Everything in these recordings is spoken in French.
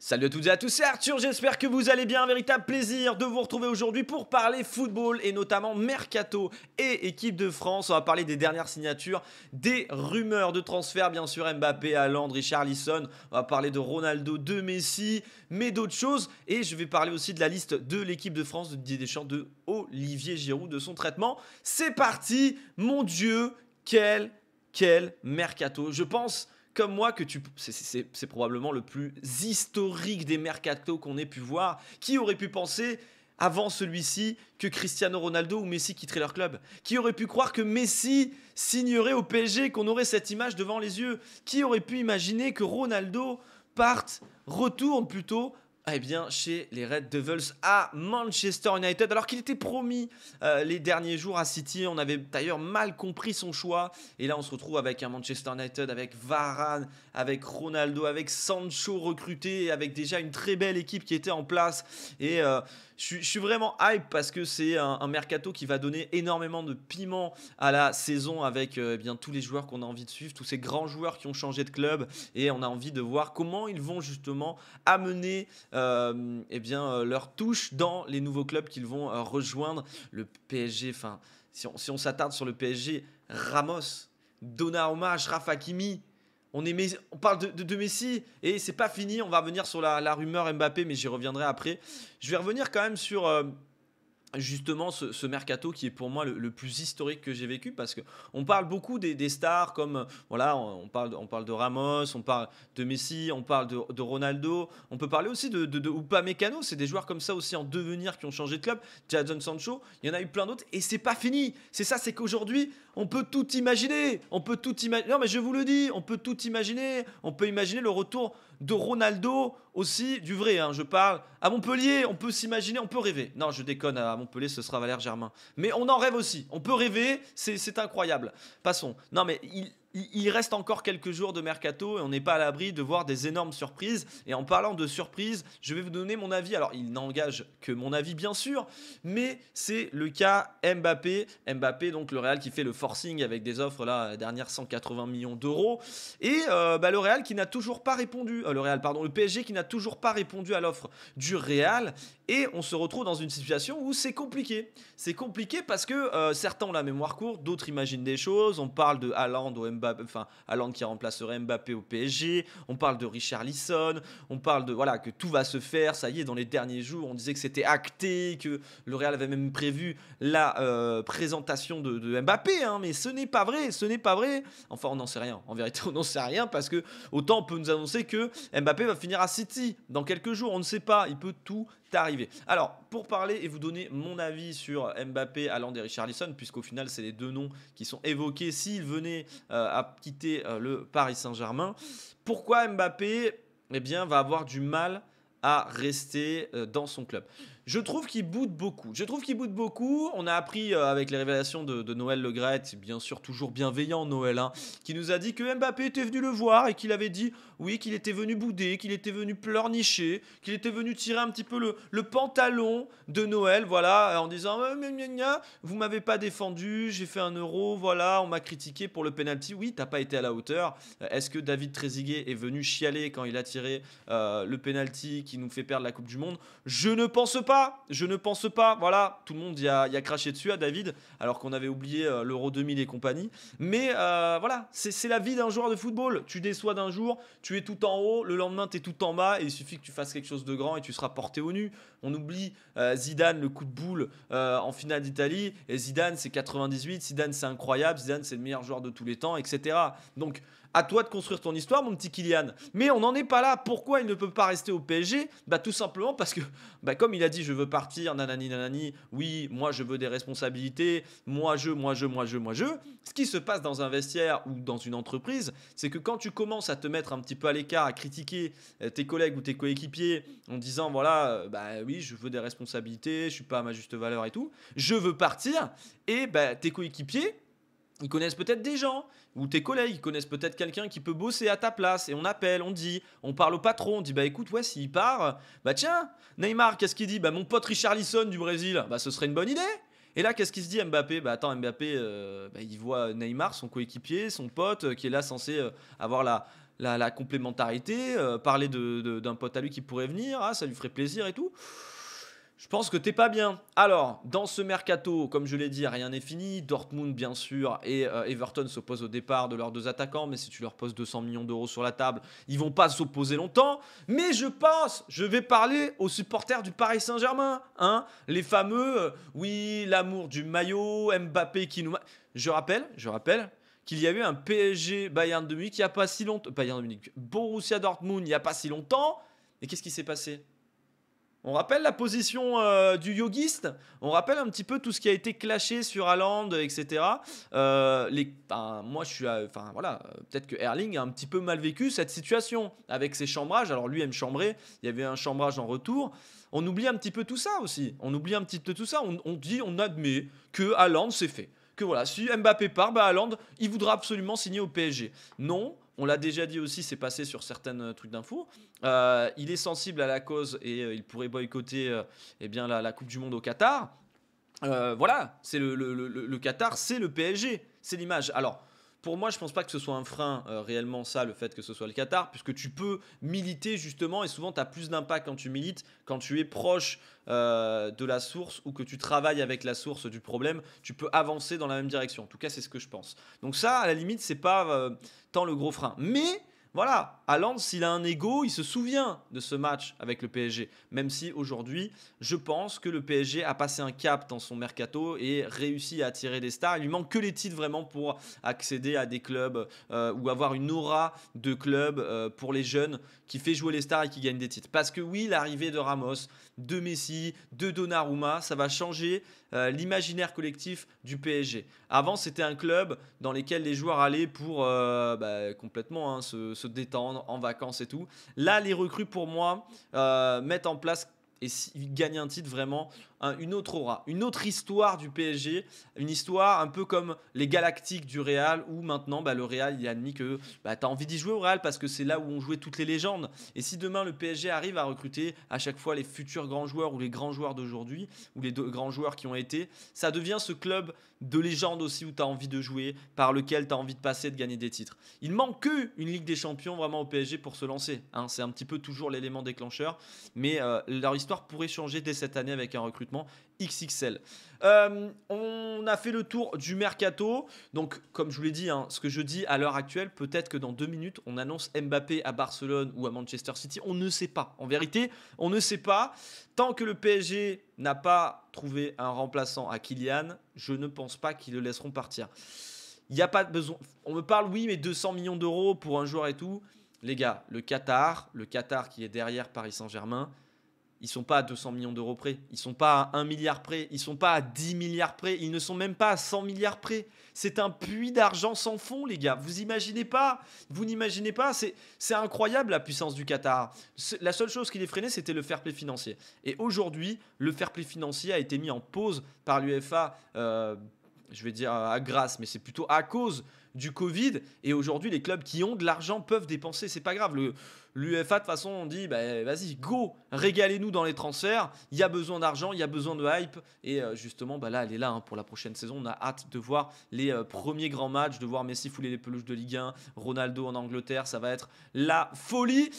Salut à toutes et à tous, c'est Arthur, j'espère que vous allez bien, un véritable plaisir de vous retrouver aujourd'hui pour parler football et notamment Mercato et équipe de France. On va parler des dernières signatures, des rumeurs de transfert, bien sûr Mbappé, Haaland, Richarlison, on va parler de Ronaldo, de Messi, mais d'autres choses. Et je vais parler aussi de la liste de l'équipe de France de Didier Deschamps, de Olivier Giroud, de son traitement. C'est parti, mon Dieu, quel mercato. Je pense comme moi que c'est probablement le plus historique des mercatos qu'on ait pu voir. Qui aurait pu penser avant celui-ci que Cristiano Ronaldo ou Messi quitteraient leur club? Qui aurait pu croire que Messi signerait au PSG, qu'on aurait cette image devant les yeux? Qui aurait pu imaginer que Ronaldo retourne plutôt chez les Red Devils à Manchester United, alors qu'il était promis les derniers jours à City. On avait d'ailleurs mal compris son choix. Et là, on se retrouve avec un Manchester United, avec Varane, avec Ronaldo, avec Sancho recruté, avec déjà une très belle équipe qui était en place. Et je suis vraiment hype parce que c'est un mercato qui va donner énormément de piment à la saison avec tous les joueurs qu'on a envie de suivre, tous ces grands joueurs qui ont changé de club. Et on a envie de voir comment ils vont justement amener leur touche dans les nouveaux clubs qu'ils vont rejoindre. Le PSG, si on s'attarde sur le PSG, Ramos, Donnarumma, Achraf Hakimi, on parle de Messi et c'est pas fini. On va revenir sur la rumeur Mbappé, mais j'y reviendrai après. Je vais revenir quand même sur justement ce mercato qui est pour moi le plus historique que j'ai vécu, parce qu'on parle beaucoup des stars comme voilà, on parle de Ramos, on parle de Messi, on parle de Ronaldo, on peut parler aussi de Upamecano. C'est des joueurs comme ça aussi en devenir qui ont changé de club. Jadon Sancho, il y en a eu plein d'autres et c'est pas fini. C'est qu'aujourd'hui on peut tout imaginer, non mais je vous le dis, on peut tout imaginer. On peut imaginer le retour de Ronaldo aussi, du vrai, je parle. À Montpellier, on peut s'imaginer, on peut rêver. Non, je déconne, à Montpellier, ce sera Valère Germain. Mais on en rêve aussi, on peut rêver, c'est incroyable. Passons. Non, mais il reste encore quelques jours de mercato et on n'est pas à l'abri de voir des énormes surprises. Et en parlant de surprises, je vais vous donner mon avis. Alors, il n'engage que mon avis, bien sûr, mais c'est le cas Mbappé. Mbappé, donc le Real qui fait le forcing avec des offres, là, la dernière 180 millions d'euros. Et le Real qui n'a toujours pas répondu. Le PSG qui n'a toujours pas répondu à l'offre du Real. Et on se retrouve dans une situation où c'est compliqué. C'est compliqué parce que certains ont la mémoire courte, d'autres imaginent des choses. On parle de Haaland au Mbappé, Haaland qui remplacerait Mbappé au PSG. On parle de Richarlison. On parle de que tout va se faire. Ça y est, dans les derniers jours, on disait que c'était acté, que le Real avait même prévu la présentation de Mbappé. Mais ce n'est pas vrai, Enfin, on n'en sait rien. En vérité, on n'en sait rien parce que autant on peut nous annoncer que Mbappé va finir à City dans quelques jours. On ne sait pas. Il peut tout arriver. Alors, pour parler et vous donner mon avis sur Mbappé, Haaland et Richarlison, puisqu'au final, c'est les deux noms qui sont évoqués s'il venait à quitter le Paris Saint-Germain. Pourquoi Mbappé va avoir du mal à rester dans son club? Je trouve qu'il boude beaucoup. On a appris avec les révélations de Noël Le Graët, bien sûr toujours bienveillant Noël, qui nous a dit que Mbappé était venu le voir et qu'il avait dit oui, qu'il était venu bouder, qu'il était venu pleurnicher, qu'il était venu tirer un petit peu le pantalon de Noël, voilà, en disant vous m'avez pas défendu, j'ai fait 1 euro, voilà, on m'a critiqué pour le penalty. Oui, t'as pas été à la hauteur. Est-ce que David Trezeguet est venu chialer quand il a tiré le penalty qui nous fait perdre la Coupe du Monde? Je ne pense pas. Voilà, tout le monde y a craché dessus à David, alors qu'on avait oublié l'Euro 2000 et compagnie. Mais voilà, c'est la vie d'un joueur de football. Tu déçois d'un jour, tu es tout en haut, le lendemain tu es tout en bas, et il suffit que tu fasses quelque chose de grand et tu seras porté au nu. On oublie Zidane, le coup de boule en finale d'Italie, et Zidane c'est 98, Zidane c'est incroyable, Zidane c'est le meilleur joueur de tous les temps, etc. Donc à toi de construire ton histoire, mon petit Kylian. Mais on n'en est pas là. Pourquoi il ne peut pas rester au PSG? Tout simplement parce que, comme il a dit, je veux partir, nanani. Oui, moi je veux des responsabilités. Moi je. Ce qui se passe dans un vestiaire ou dans une entreprise, c'est que quand tu commences à te mettre un petit peu à l'écart, à critiquer tes collègues ou tes coéquipiers en disant oui, je veux des responsabilités, je suis pas à ma juste valeur et tout, je veux partir, et tes coéquipiers, ils connaissent peut-être des gens, ou tes collègues, ils connaissent peut-être quelqu'un qui peut bosser à ta place, et on appelle, on dit, on parle au patron, on dit écoute, ouais, s'il part, tiens, Neymar, qu'est-ce qu'il dit? Mon pote Richarlison du Brésil, ce serait une bonne idée. Et là, qu'est-ce qu'il se dit Mbappé? Attends, Mbappé, il voit Neymar, son coéquipier, son pote, qui est là censé avoir la complémentarité, parler d'un pote à lui qui pourrait venir, ça lui ferait plaisir et tout. Je pense que t'es pas bien. Alors, dans ce mercato, comme je l'ai dit, rien n'est fini. Dortmund, bien sûr, et Everton s'opposent au départ de leurs deux attaquants. Mais si tu leur poses 200 millions d'euros sur la table, ils vont pas s'opposer longtemps. Mais je vais parler aux supporters du Paris Saint-Germain. Hein, les fameux, oui, l'amour du maillot, Mbappé qui nous... Je rappelle qu'il y a eu un PSG Bayern de Munich il n'y a pas si longtemps. Bayern de Munich, Borussia Dortmund il n'y a pas si longtemps. Et qu'est-ce qui s'est passé ? On rappelle la position du yogiste, on rappelle un petit peu tout ce qui a été clashé sur Haaland, etc. Moi, je suis, voilà, peut-être que Erling a un petit peu mal vécu cette situation avec ses chambrages. Alors lui aime chambrer, il y avait un chambrage en retour. On oublie un petit peu tout ça aussi. On admet que Haaland c'est fait. Que voilà, si Mbappé part, Haaland, il voudra absolument signer au PSG. Non. On l'a déjà dit aussi, c'est passé sur certains trucs d'infos. Il est sensible à la cause et il pourrait boycotter la Coupe du Monde au Qatar. Voilà, c'est le Qatar, c'est le PSG, c'est l'image. Alors, pour moi, je ne pense pas que ce soit un frein réellement ça, le fait que ce soit le Qatar, puisque tu peux militer justement, et souvent tu as plus d'impact quand tu milites, quand tu es proche de la source ou que tu travailles avec la source du problème, tu peux avancer dans la même direction. En tout cas, c'est ce que je pense. Donc ça, à la limite, c'est pas tant le gros frein. Mais voilà, Haaland, s'il a un ego, il se souvient de ce match avec le PSG. Même si aujourd'hui, je pense que le PSG a passé un cap dans son mercato et réussi à attirer des stars. Il lui manque que les titres vraiment pour accéder à des clubs ou avoir une aura de club pour les jeunes qui fait jouer les stars et qui gagne des titres. Parce que oui, l'arrivée de Ramos, de Messi, de Donnarumma, ça va changer l'imaginaire collectif du PSG. Avant, c'était un club dans lequel les joueurs allaient pour complètement se détendre en vacances et tout. Là, les recrues, pour moi, mettent en place et s'ils gagnent un titre, vraiment une autre aura, une autre histoire du PSG, une histoire un peu comme les Galactiques du Real, où maintenant le Real il a admis que tu as envie d'y jouer au Real parce que c'est là où ont joué toutes les légendes. Et si demain le PSG arrive à recruter à chaque fois les futurs grands joueurs ou les grands joueurs d'aujourd'hui, ou les grands joueurs qui ont été, ça devient ce club de légende aussi où tu as envie de jouer, par lequel tu as envie de passer, de gagner des titres. Il manque qu'une Ligue des Champions vraiment au PSG pour se lancer. C'est un petit peu toujours l'élément déclencheur, mais leur histoire pourrait changer dès cette année avec un recrutement XXL. On a fait le tour du mercato. Donc, comme je vous l'ai dit, ce que je dis à l'heure actuelle, peut-être que dans 2 minutes, on annonce Mbappé à Barcelone ou à Manchester City. On ne sait pas. En vérité, on ne sait pas. Tant que le PSG n'a pas trouvé un remplaçant à Kylian, je ne pense pas qu'ils le laisseront partir. Il n'y a pas de besoin. On me parle, oui, mais 200 millions d'euros pour un joueur et tout. Les gars, le Qatar qui est derrière Paris Saint-Germain, ils ne sont pas à 200 millions d'euros près, ils ne sont pas à 1 milliard près, ils ne sont pas à 10 milliards près, ils ne sont même pas à 100 milliards près. C'est un puits d'argent sans fond, les gars. Vous n'imaginez pas, c'est incroyable la puissance du Qatar. La seule chose qui les freinait, c'était le fair play financier. Et aujourd'hui, le fair play financier a été mis en pause par l'UEFA, je vais dire à grâce, mais c'est plutôt à cause du Covid. Et aujourd'hui, les clubs qui ont de l'argent peuvent dépenser. C'est pas grave. L'UEFA, de toute façon, on dit vas-y, go, régalez-nous dans les transferts. Il y a besoin d'argent, il y a besoin de hype. Et justement, là, elle est là pour la prochaine saison. On a hâte de voir les premiers grands matchs, de voir Messi fouler les pelouses de Ligue 1, Ronaldo en Angleterre. Ça va être la folie.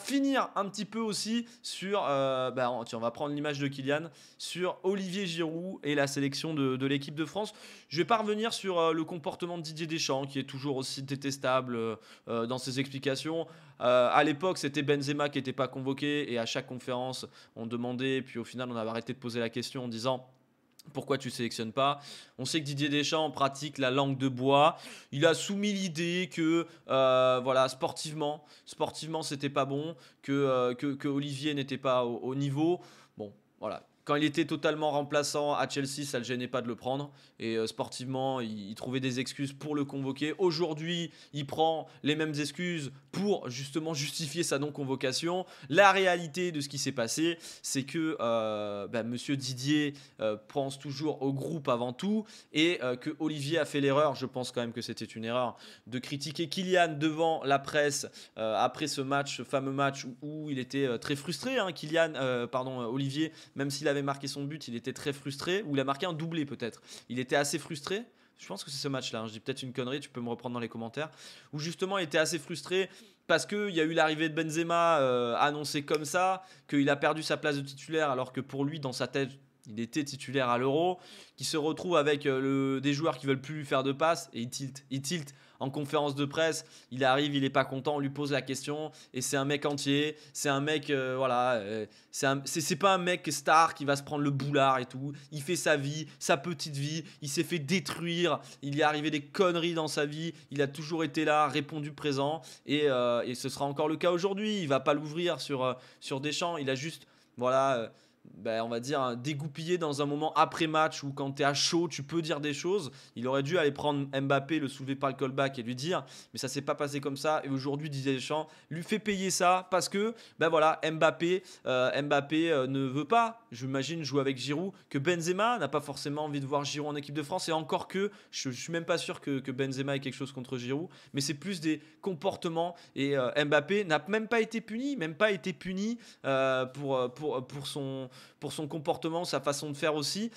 Finir un petit peu aussi sur. On va prendre l'image de Kylian, sur Olivier Giroud et la sélection de l'équipe de France. Je ne vais pas revenir sur le comportement de Didier Deschamps, qui est toujours aussi détestable dans ses explications. À l'époque, c'était Benzema qui n'était pas convoqué et à chaque conférence, on demandait, puis au final, on avait arrêté de poser la question en disant pourquoi tu ne sélectionnes pas. On sait que Didier Deschamps pratique la langue de bois. Il a soumis l'idée que sportivement, c'était pas bon, que Olivier n'était pas au niveau. Bon, voilà. Quand il était totalement remplaçant à Chelsea, ça ne le gênait pas de le prendre. Et sportivement, il trouvait des excuses pour le convoquer. Aujourd'hui, il prend les mêmes excuses pour justement justifier sa non-convocation. La réalité de ce qui s'est passé, c'est que Monsieur Didier pense toujours au groupe avant tout. Et que Olivier a fait l'erreur, je pense quand même que c'était une erreur, de critiquer Kylian devant la presse après ce fameux match où il était très frustré. Olivier, même s'il avait marqué son but, il était très frustré, ou il a marqué un doublé peut-être. Il était assez frustré Je pense que c'est ce match-là, hein. Je dis peut-être une connerie, tu peux me reprendre dans les commentaires. Où justement, il était assez frustré parce qu'il y a eu l'arrivée de Benzema annoncée comme ça, qu'il a perdu sa place de titulaire alors que pour lui, dans sa tête, il était titulaire à l'Euro, qui se retrouve avec des joueurs qui veulent plus lui faire de passes et il tilt en conférence de presse. Il arrive, il est pas content, on lui pose la question et c'est un mec entier, c'est un mec c'est pas un mec star qui va se prendre le boulard et tout. Il fait sa vie, sa petite vie, il s'est fait détruire, il y est arrivé des conneries dans sa vie, il a toujours été là, répondu présent et ce sera encore le cas aujourd'hui. Il va pas l'ouvrir sur Deschamps, il a juste on va dire dégoupillé dans un moment après match où quand tu es à chaud tu peux dire des choses. Il aurait dû aller prendre Mbappé, le soulever par le callback et lui dire, mais ça s'est pas passé comme ça. Et aujourd'hui Didier Deschamps lui fait payer ça parce que Mbappé ne veut pas, j'imagine, jouer avec Giroud, que Benzema n'a pas forcément envie de voir Giroud en équipe de France. Et encore que je suis même pas sûr que Benzema ait quelque chose contre Giroud, mais c'est plus des comportements. Et Mbappé n'a même pas été puni pour son comportement, sa façon de faire aussi.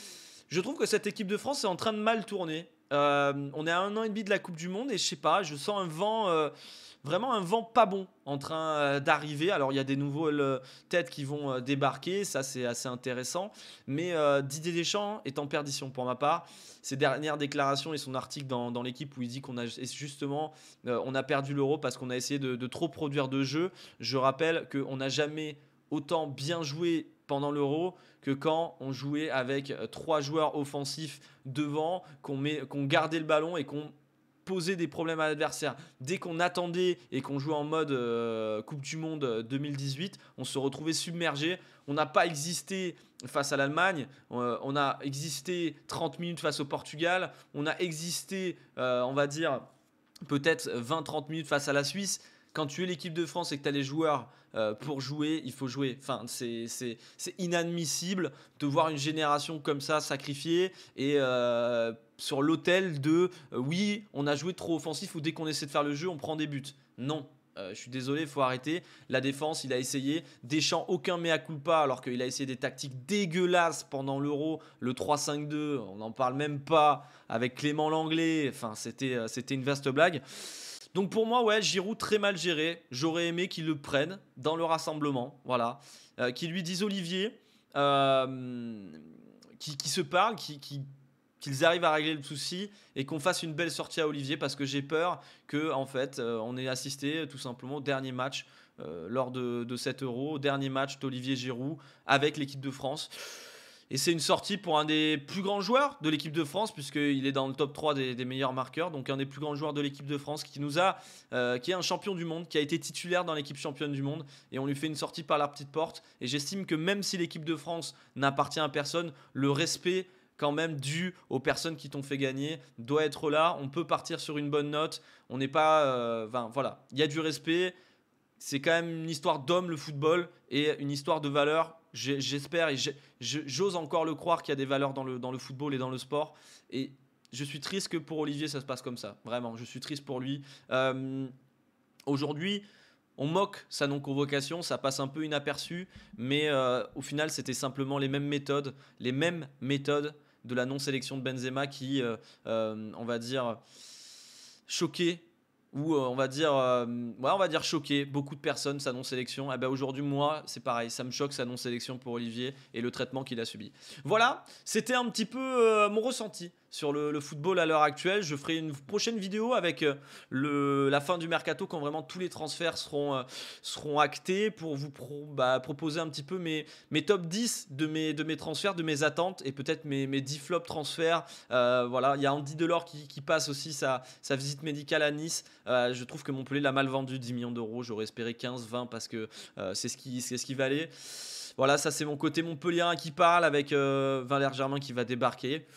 Je trouve que cette équipe de France est en train de mal tourner. On est à 1 an et demi de la Coupe du Monde et je sais pas, je sens un vent, vraiment un vent pas bon en train d'arriver. Alors il y a des nouvelles têtes qui vont débarquer, ça c'est assez intéressant. Mais Didier Deschamps est en perdition pour ma part. Ses dernières déclarations et son article dans l'équipe où il dit qu'on a justement on a perdu l'Euro parce qu'on a essayé de trop produire de jeux. Je rappelle qu'on n'a jamais autant bien joué pendant l'Euro que quand on jouait avec 3 joueurs offensifs devant, qu'on gardait le ballon et qu'on posait des problèmes à l'adversaire. Dès qu'on attendait et qu'on jouait en mode Coupe du Monde 2018, on se retrouvait submergé. On n'a pas existé face à l'Allemagne, on a existé 30 minutes face au Portugal, on a existé, on va dire, peut-être 20-30 minutes face à la Suisse. Quand tu es l'équipe de France et que tu as les joueurs pour jouer, il faut jouer. Enfin, c'est inadmissible de voir une génération comme ça sacrifiée et sur l'autel de oui, on a joué trop offensif ou dès qu'on essaie de faire le jeu, on prend des buts. Non. Je suis désolé, il faut arrêter. La défense, il a essayé. Deschamps, aucun mea culpa, alors qu'il a essayé des tactiques dégueulasses pendant l'Euro. Le 3-5-2, on n'en parle même pas. Avec Clément Langlais, enfin, c'était une vaste blague. Donc pour moi, ouais, Giroud très mal géré. J'aurais aimé qu'il le prenne dans le rassemblement, voilà, qu'il lui dise Olivier, qui se parlent, qu'ils arrivent à régler le souci et qu'on fasse une belle sortie à Olivier parce que j'ai peur que en fait on ait assisté tout simplement au dernier match lors de cet Euro, au dernier match d'Olivier Giroud avec l'équipe de France. Et c'est une sortie pour un des plus grands joueurs de l'équipe de France, puisqu'il est dans le top 3 des meilleurs marqueurs. Donc un des plus grands joueurs de l'équipe de France qui est un champion du monde, qui a été titulaire dans l'équipe championne du monde. Et on lui fait une sortie par la petite porte. Et j'estime que même si l'équipe de France n'appartient à personne, le respect quand même dû aux personnes qui t'ont fait gagner doit être là. On peut partir sur une bonne note. On n'est pas... voilà, il y a du respect. C'est quand même une histoire d'homme, le football, et une histoire de valeurs. J'espère et j'ose encore le croire qu'il y a des valeurs dans le football et dans le sport. Et je suis triste que pour Olivier, ça se passe comme ça. Vraiment, je suis triste pour lui. Aujourd'hui, on moque sa non-convocation, ça passe un peu inaperçu. Mais au final, c'était simplement les mêmes méthodes de la non-sélection de Benzema qui, on va dire, choquaient ou on va dire choqué beaucoup de personnes sa non-sélection. Et ben aujourd'hui, moi, c'est pareil, ça me choque sa non-sélection pour Olivier et le traitement qu'il a subi. Voilà, c'était un petit peu mon ressenti sur le football à l'heure actuelle. Je ferai une prochaine vidéo avec la fin du mercato quand vraiment tous les transferts seront actés pour vous proposer un petit peu mes top 10 de mes transferts, de mes attentes et peut-être mes 10 flops transferts. Voilà, il y a Andy Delors qui passe aussi sa visite médicale à Nice. Je trouve que Montpellier l'a mal vendu, 10 millions d'euros. J'aurais espéré 15, 20 parce que c'est ce qui valait. Voilà, ça c'est mon côté montpelliérain qui parle avec Valère Germain qui va débarquer.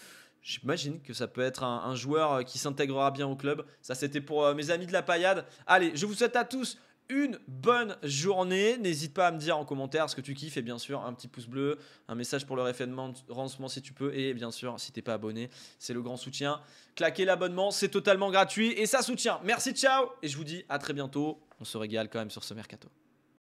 J'imagine que ça peut être un joueur qui s'intégrera bien au club. Ça, c'était pour mes amis de la paillade. Allez, je vous souhaite à tous une bonne journée. N'hésite pas à me dire en commentaire ce que tu kiffes. Et bien sûr, un petit pouce bleu, un message pour le référencement si tu peux. Et bien sûr, si t'es pas abonné, c'est le grand soutien. Claquez l'abonnement, c'est totalement gratuit et ça soutient. Merci, ciao. Et je vous dis à très bientôt. On se régale quand même sur ce mercato.